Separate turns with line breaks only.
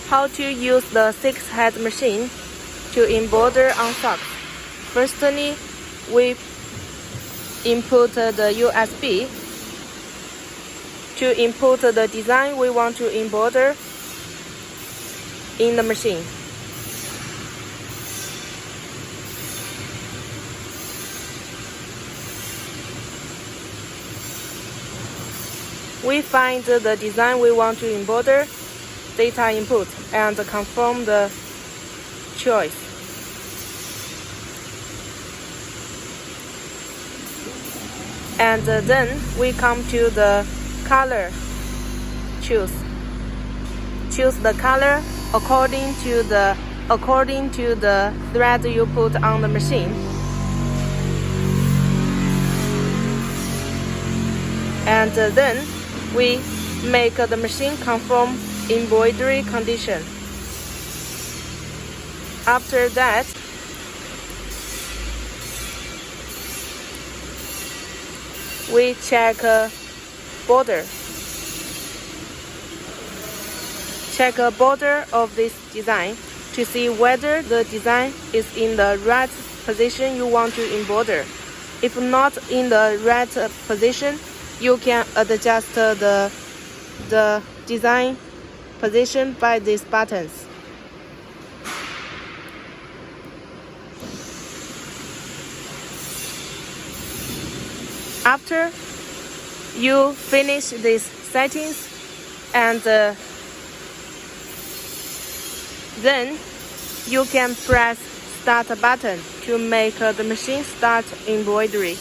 How to use the 6-head machine to embroider on socks. Firstly, we input the USB to input the design we want to embroider in the machine. We find the design we want to embroider, data input, and confirm the choice. And then we come to the color. Choose the color according to the thread you put on the machine. And then we make the machine conform embroidery condition. After that, we check border. Check a border of this design to see whether the design is in the right position you want to embroider. If not in the right position, you can adjust the design position by these buttons. After you finish these settings, and then you can press start button to make the machine start embroidery.